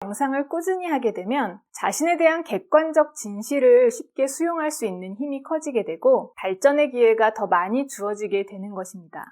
명상을 꾸준히 하게 되면 자신에 대한 객관적 진실을 쉽게 수용할 수 있는 힘이 커지게 되고 발전의 기회가 더 많이 주어지게 되는 것입니다.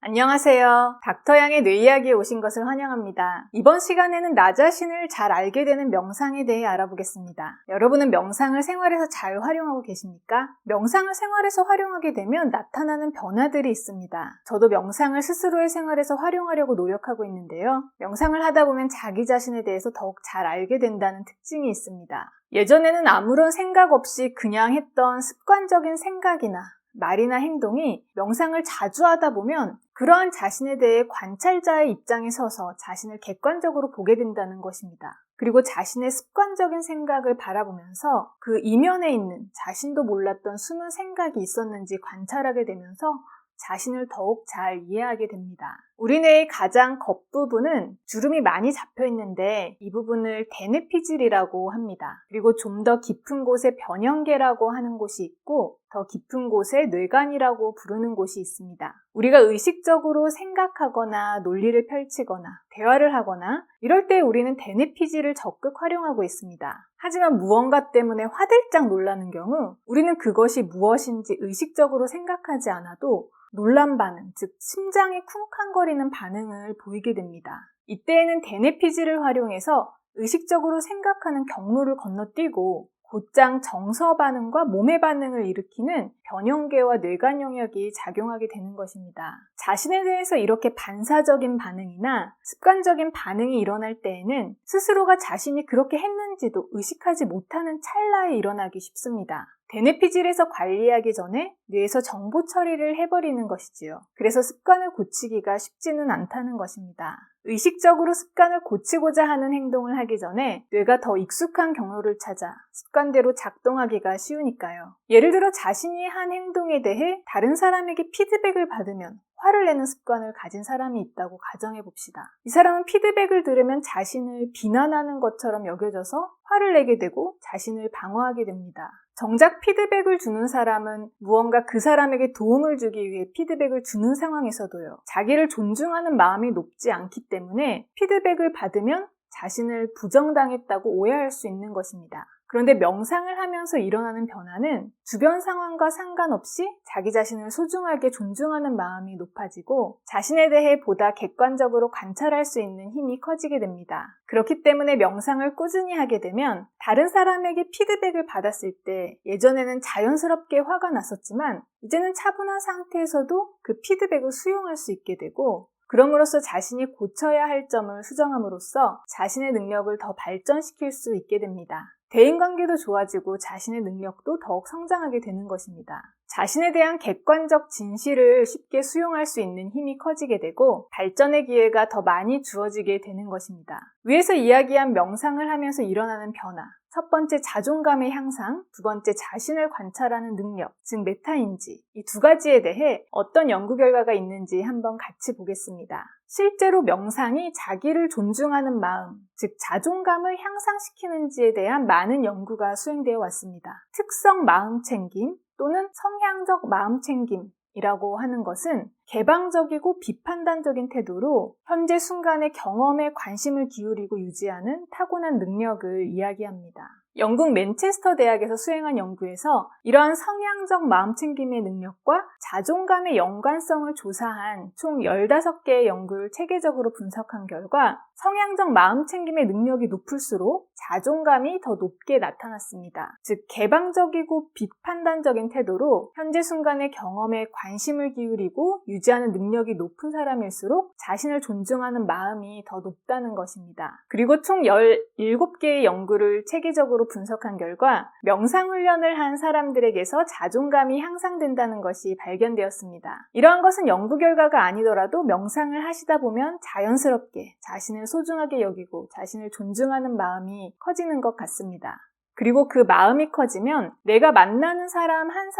안녕하세요. 닥터양의 뇌이야기에 오신 것을 환영합니다. 이번 시간에는 나 자신을 잘 알게 되는 명상에 대해 알아보겠습니다. 여러분은 명상을 생활에서 잘 활용하고 계십니까? 명상을 생활에서 활용하게 되면 나타나는 변화들이 있습니다. 저도 명상을 스스로의 생활에서 활용하려고 노력하고 있는데요. 명상을 하다 보면 자기 자신에 대해서 더욱 잘 알게 된다는 특징이 있습니다. 예전에는 아무런 생각 없이 그냥 했던 습관적인 생각이나 말이나 행동이 명상을 자주 하다 보면 그러한 자신에 대해 관찰자의 입장에 서서 자신을 객관적으로 보게 된다는 것입니다. 그리고 자신의 습관적인 생각을 바라보면서 그 이면에 있는 자신도 몰랐던 숨은 생각이 있었는지 관찰하게 되면서 자신을 더욱 잘 이해하게 됩니다. 우리 뇌의 가장 겉부분은 주름이 많이 잡혀 있는데 이 부분을 대뇌피질이라고 합니다. 그리고 좀 더 깊은 곳에 변형계라고 하는 곳이 있고 더 깊은 곳에 뇌관이라고 부르는 곳이 있습니다. 우리가 의식적으로 생각하거나 논리를 펼치거나 대화를 하거나 이럴 때 우리는 대뇌피질을 적극 활용하고 있습니다. 하지만 무언가 때문에 화들짝 놀라는 경우 우리는 그것이 무엇인지 의식적으로 생각하지 않아도 놀란 반응, 즉 심장이 쿵쾅거리는 반응을 보이게 됩니다. 이때에는 대뇌피질을 활용해서 의식적으로 생각하는 경로를 건너뛰고 곧장 정서 반응과 몸의 반응을 일으키는 변형계와 뇌관 영역이 작용하게 되는 것입니다. 자신에 대해서 이렇게 반사적인 반응이나 습관적인 반응이 일어날 때에는 스스로가 자신이 그렇게 했는지도 의식하지 못하는 찰나에 일어나기 쉽습니다. 대뇌피질에서 관리하기 전에 뇌에서 정보 처리를 해버리는 것이지요. 그래서 습관을 고치기가 쉽지는 않다는 것입니다. 의식적으로 습관을 고치고자 하는 행동을 하기 전에 뇌가 더 익숙한 경로를 찾아 습관대로 작동하기가 쉬우니까요. 예를 들어 자신이 한 행동에 대해 다른 사람에게 피드백을 받으면 화를 내는 습관을 가진 사람이 있다고 가정해 봅시다. 이 사람은 피드백을 들으면 자신을 비난하는 것처럼 여겨져서 화를 내게 되고 자신을 방어하게 됩니다. 정작 피드백을 주는 사람은 무언가 그 사람에게 도움을 주기 위해 피드백을 주는 상황에서도요. 자기를 존중하는 마음이 높지 않기 때문에 피드백을 받으면 자신을 부정당했다고 오해할 수 있는 것입니다. 그런데 명상을 하면서 일어나는 변화는 주변 상황과 상관없이 자기 자신을 소중하게 존중하는 마음이 높아지고 자신에 대해 보다 객관적으로 관찰할 수 있는 힘이 커지게 됩니다. 그렇기 때문에 명상을 꾸준히 하게 되면 다른 사람에게 피드백을 받았을 때 예전에는 자연스럽게 화가 났었지만 이제는 차분한 상태에서도 그 피드백을 수용할 수 있게 되고 그럼으로써 자신이 고쳐야 할 점을 수정함으로써 자신의 능력을 더 발전시킬 수 있게 됩니다. 대인관계도 좋아지고 자신의 능력도 더욱 성장하게 되는 것입니다. 자신에 대한 객관적 진실을 쉽게 수용할 수 있는 힘이 커지게 되고 발전의 기회가 더 많이 주어지게 되는 것입니다. 위에서 이야기한 명상을 하면서 일어나는 변화, 첫 번째 자존감의 향상, 두 번째 자신을 관찰하는 능력, 즉 메타인지, 이 두 가지에 대해 어떤 연구 결과가 있는지 한번 같이 보겠습니다. 실제로 명상이 자기를 존중하는 마음, 즉 자존감을 향상시키는지에 대한 많은 연구가 수행되어 왔습니다. 특성 마음챙김 또는 성향적 마음챙김이라고 하는 것은 개방적이고 비판단적인 태도로 현재 순간의 경험에 관심을 기울이고 유지하는 타고난 능력을 이야기합니다. 영국 맨체스터 대학에서 수행한 연구에서 이러한 성향적 마음챙김의 능력과 자존감의 연관성을 조사한 총 15개의 연구를 체계적으로 분석한 결과 성향적 마음챙김의 능력이 높을수록 자존감이 더 높게 나타났습니다. 즉 개방적이고 비판단적인 태도로 현재 순간의 경험에 관심을 기울이고 유지하는 능력이 높은 사람일수록 자신을 존중하는 마음이 더 높다는 것입니다. 그리고 총 17개의 연구를 체계적으로 분석한 결과 명상훈련을 한 사람들에게서 자존감이 향상된다는 것이 발견되었습니다. 이러한 것은 연구 결과가 아니더라도 명상을 하시다 보면 자연스럽게 자신을 소중하게 여기고 자신을 존중하는 마음이 커지는 것 같습니다. 그리고 그 마음이 커지면 내가 만나는 사람 한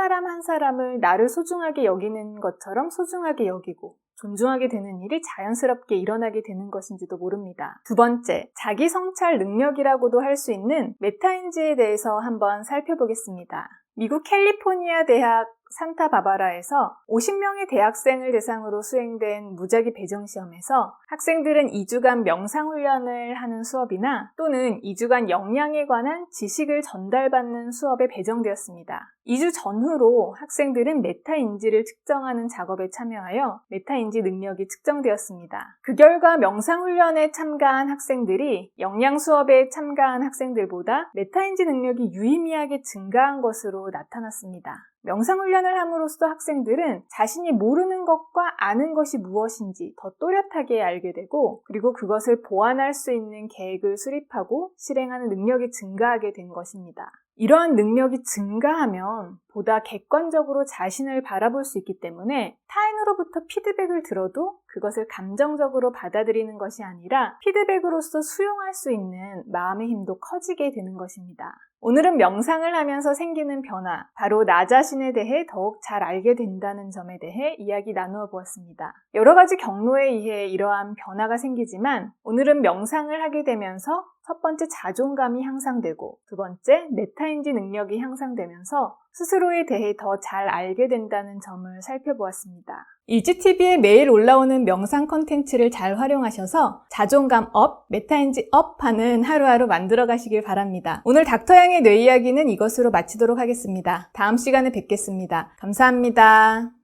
사람을 나를 소중하게 여기는 것처럼 소중하게 여기고 존중하게 되는 일이 자연스럽게 일어나게 되는 것인지도 모릅니다. 두 번째, 자기 성찰 능력이라고도 할 수 있는 메타인지에 대해서 한번 살펴보겠습니다. 미국 캘리포니아 대학 산타바바라에서 50명의 대학생을 대상으로 수행된 무작위 배정시험에서 학생들은 2주간 명상훈련을 하는 수업이나 또는 2주간 역량에 관한 지식을 전달받는 수업에 배정되었습니다. 2주 전후로 학생들은 메타인지를 측정하는 작업에 참여하여 메타인지 능력이 측정되었습니다. 그 결과 명상훈련에 참가한 학생들이 역량 수업에 참가한 학생들보다 메타인지 능력이 유의미하게 증가한 것으로 나타났습니다. 명상훈련을 함으로써 학생들은 자신이 모르는 것과 아는 것이 무엇인지 더 또렷하게 알게 되고 그리고 그것을 보완할 수 있는 계획을 수립하고 실행하는 능력이 증가하게 된 것입니다. 이러한 능력이 증가하면 보다 객관적으로 자신을 바라볼 수 있기 때문에 타인으로부터 피드백을 들어도 그것을 감정적으로 받아들이는 것이 아니라 피드백으로서 수용할 수 있는 마음의 힘도 커지게 되는 것입니다. 오늘은 명상을 하면서 생기는 변화, 바로 나 자신에 대해 더욱 잘 알게 된다는 점에 대해 이야기 나누어 보았습니다. 여러 가지 경로에 의해 이러한 변화가 생기지만 오늘은 명상을 하게 되면서 첫 번째 자존감이 향상되고 두 번째 메타인지 능력이 향상되면서 스스로에 대해 더 잘 알게 된다는 점을 살펴보았습니다. 일지TV에 매일 올라오는 명상 컨텐츠를 잘 활용하셔서 자존감 업, 메타인지 업 하는 하루하루 만들어 가시길 바랍니다. 오늘 닥터양의 뇌 이야기는 이것으로 마치도록 하겠습니다. 다음 시간에 뵙겠습니다. 감사합니다.